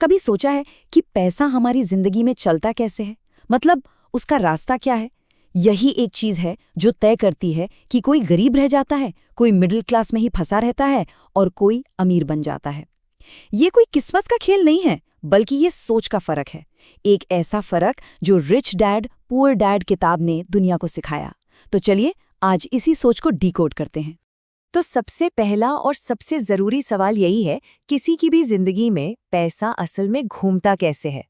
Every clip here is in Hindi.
कभी सोचा है कि पैसा हमारी जिंदगी में चलता कैसे है? मतलब उसका रास्ता क्या है? यही एक चीज है जो तय करती है कि कोई गरीब रह जाता है, कोई मिडिल क्लास में ही फंसा रहता है और कोई अमीर बन जाता है। ये कोई किस्मत का खेल नहीं है, बल्कि ये सोच का फर्क है। एक ऐसा फर्क जो रिच डैड पुअर डैड किताब ने दुनिया को सिखाया। तो चलिए आज इसी सोच को डिकोड करते हैं। तो सबसे पहला और सबसे जरूरी सवाल यही है, किसी की भी जिंदगी में पैसा असल में घूमता कैसे है?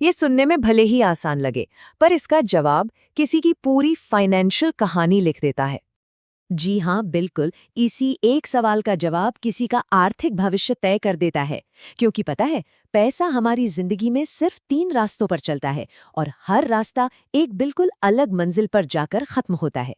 ये सुनने में भले ही आसान लगे, पर इसका जवाब किसी की पूरी फाइनेंशियल कहानी लिख देता है। जी हाँ, बिल्कुल, इसी एक सवाल का जवाब किसी का आर्थिक भविष्य तय कर देता है। क्योंकि पता है, पैसा हमारी जिंदगी में सिर्फ 3 रास्तों पर चलता है और हर रास्ता एक बिल्कुल अलग मंजिल पर जाकर खत्म होता है।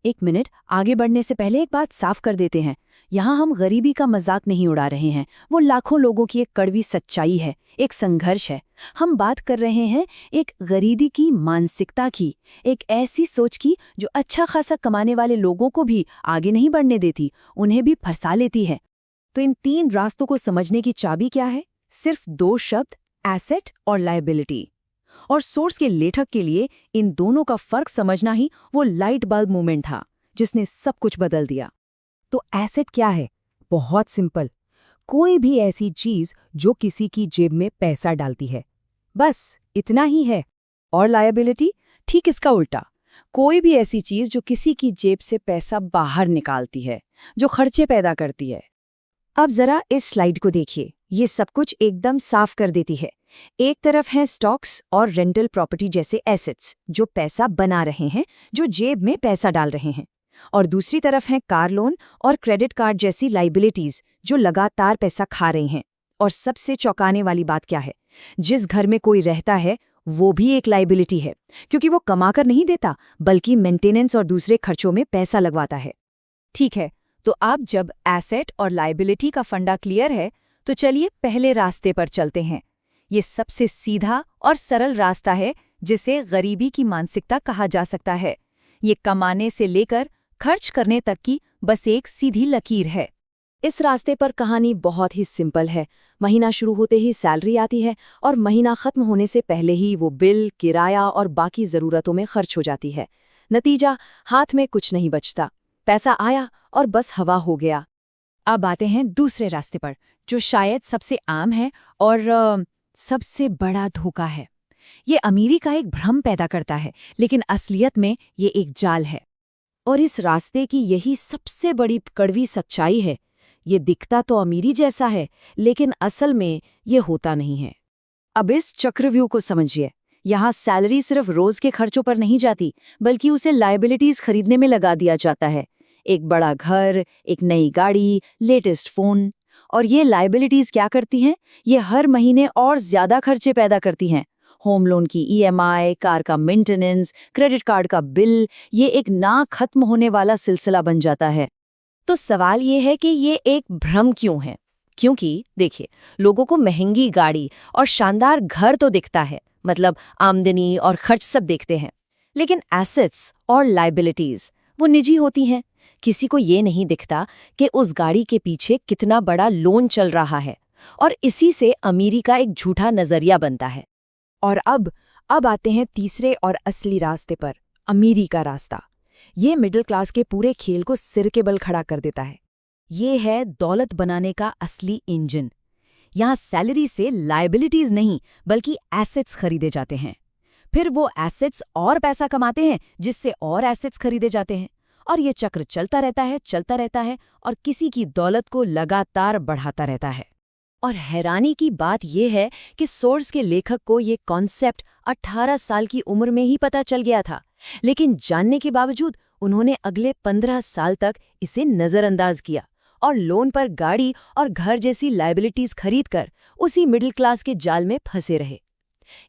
एक मिनट आगे बढ़ने से पहले एक बात साफ कर देते हैं। यहाँ हम गरीबी का मजाक नहीं उड़ा रहे हैं। वो लाखों लोगों की एक कड़वी सच्चाई है, एक संघर्ष है। हम बात कर रहे हैं एक गरीबी की मानसिकता की, एक ऐसी सोच की जो अच्छा खासा कमाने वाले लोगों को भी आगे नहीं बढ़ने देती, उन्हें भी फंसा लेती है। तो इन 3 रास्तों को समझने की चाबी क्या है? सिर्फ 2 शब्द, एसेट और लायबिलिटी। और सोर्स के लेखक के लिए इन दोनों का फर्क समझना ही वो लाइट बल्ब मोमेंट था जिसने सब कुछ बदल दिया। तो एसेट क्या है? बहुत सिंपल, कोई भी ऐसी चीज जो किसी की जेब में पैसा डालती है, बस इतना ही है। और लायबिलिटी ठीक इसका उल्टा, कोई भी ऐसी चीज जो किसी की जेब से पैसा बाहर निकालती है, जो खर्चे पैदा करती है। अब जरा इस स्लाइड को देखिए, ये सब कुछ एकदम साफ कर देती है। एक तरफ हैं स्टॉक्स और रेंटल प्रॉपर्टी जैसे एसेट्स जो पैसा बना रहे हैं, जो जेब में पैसा डाल रहे हैं। और दूसरी तरफ हैं कार लोन और क्रेडिट कार्ड जैसी लाइबिलिटीज जो लगातार पैसा खा रही हैं। और सबसे चौंकाने वाली बात क्या है? जिस घर में कोई रहता है वो भी एक लाइबिलिटी है, क्योंकि वो कमाकर नहीं देता बल्कि मेंटेनेंस और दूसरे खर्चों में पैसा लगवाता है। ठीक है, तो अब जब एसेट और लाइबिलिटी का फंडा क्लियर है, तो चलिए पहले रास्ते पर चलते हैं। ये सबसे सीधा और सरल रास्ता है जिसे गरीबी की मानसिकता कहा जा सकता है। ये कमाने से लेकर खर्च करने तक की बस एक सीधी लकीर है। इस रास्ते पर कहानी बहुत ही सिंपल है। महीना शुरू होते ही सैलरी आती है और महीना खत्म होने से पहले ही वो बिल, किराया और बाकी ज़रूरतों में खर्च हो जाती है। नतीजा, हाथ में कुछ नहीं बचता। पैसा आया और बस हवा हो गया। अब आते हैं दूसरे रास्ते पर, जो शायद सबसे आम है और सबसे बड़ा धोखा है। ये अमीरी का एक भ्रम पैदा करता है, लेकिन असलियत में ये एक जाल है। और इस रास्ते की यही सबसे बड़ी कड़वी सच्चाई है। ये दिखता तो अमीरी जैसा है, लेकिन असल में ये होता नहीं है। अब इस चक्रव्यूह को समझिए। यहाँ सैलरी सिर्फ रोज के खर्चों पर नहीं जाती, बल्कि उसे लायबिलिटीज खरीदने में लगा दिया जाता है। एक बड़ा घर, एक नई गाड़ी, लेटेस्ट फोन। और ये लायबिलिटीज क्या करती हैं? ये हर महीने और ज्यादा खर्चे पैदा करती हैं। होम लोन की ईएमआई, कार का मेंटेनेंस, क्रेडिट कार्ड का बिल, ये एक ना खत्म होने वाला सिलसिला बन जाता है। तो सवाल ये है कि ये एक भ्रम क्यों है? क्योंकि देखिए, लोगों को महंगी गाड़ी और शानदार घर तो दिखता है, मतलब आमदनी और खर्च सब देखते हैं। लेकिन एसेट्स और लायबिलिटीज वो निजी होती हैं। किसी को ये नहीं दिखता कि उस गाड़ी के पीछे कितना बड़ा लोन चल रहा है, और इसी से अमीरी का एक झूठा नजरिया बनता है। और अब आते हैं तीसरे और असली रास्ते पर, अमीरी का रास्ता। ये मिडिल क्लास के पूरे खेल को सिर के बल खड़ा कर देता है। ये है दौलत बनाने का असली इंजन। यहाँ सैलरी से लायबिलिटीज नहीं, बल्कि एसेट्स खरीदे जाते हैं। फिर वो एसेट्स और पैसा कमाते हैं, जिससे और एसेट्स खरीदे जाते हैं। और ये चक्र चलता रहता है और किसी की दौलत को लगातार बढ़ाता रहता है। और हैरानी की बात यह है कि सोर्स के लेखक को ये कॉन्सेप्ट 18 साल की उम्र में ही पता चल गया था, लेकिन जानने के बावजूद उन्होंने अगले 15 साल तक इसे नज़रअंदाज किया और लोन पर गाड़ी और घर जैसी लायबिलिटीज खरीदकर उसी मिडिल क्लास के जाल में फंसे रहे।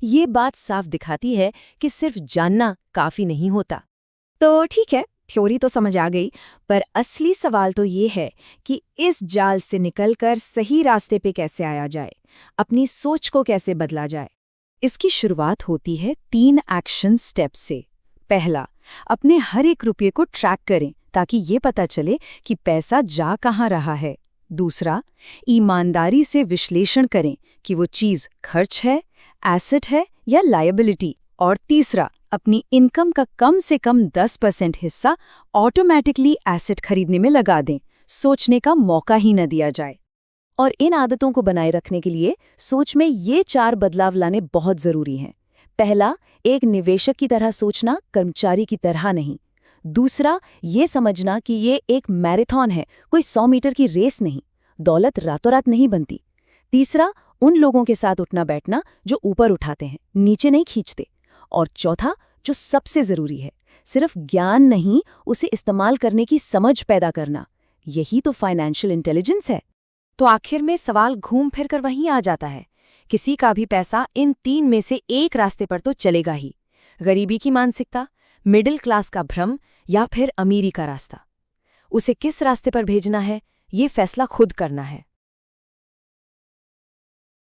ये बात साफ दिखाती है कि सिर्फ जानना काफी नहीं होता। तो ठीक है, थ्योरी तो समझ आ गई, पर असली सवाल तो ये है कि इस जाल से निकलकर सही रास्ते पे कैसे आया जाए, अपनी सोच को कैसे बदला जाए। इसकी शुरुआत होती है 3 एक्शन स्टेप से। पहला, अपने हर एक रुपये को ट्रैक करें ताकि ये पता चले कि पैसा जा कहाँ रहा है। दूसरा, ईमानदारी से विश्लेषण करें कि वो चीज़ खर्च है, एसेट है या लायबिलिटी। और तीसरा, अपनी इनकम का कम से कम 10% हिस्सा ऑटोमैटिकली एसेट खरीदने में लगा दें, सोचने का मौका ही न दिया जाए। और इन आदतों को बनाए रखने के लिए सोच में ये 4 बदलाव लाने बहुत ज़रूरी हैं। पहला, एक निवेशक की तरह सोचना, कर्मचारी की तरह नहीं। दूसरा, ये समझना कि ये एक मैराथन है, कोई 100 मीटर की रेस नहीं। दौलत रातों रात नहीं बनती। तीसरा, उन लोगों के साथ उठना बैठना जो ऊपर उठाते हैं, नीचे नहीं खींचते। और चौथा, जो सबसे ज़रूरी है, सिर्फ ज्ञान नहीं, उसे इस्तेमाल करने की समझ पैदा करना। यही तो फाइनेंशियल इंटेलिजेंस है। तो आखिर में सवाल घूम फिर कर वहीं आ जाता है, किसी का भी पैसा इन 3 में से एक रास्ते पर तो चलेगा ही। गरीबी की मानसिकता, मिडिल क्लास का भ्रम या फिर अमीरी का रास्ता। उसे किस रास्ते पर भेजना है, ये फैसला खुद करना है।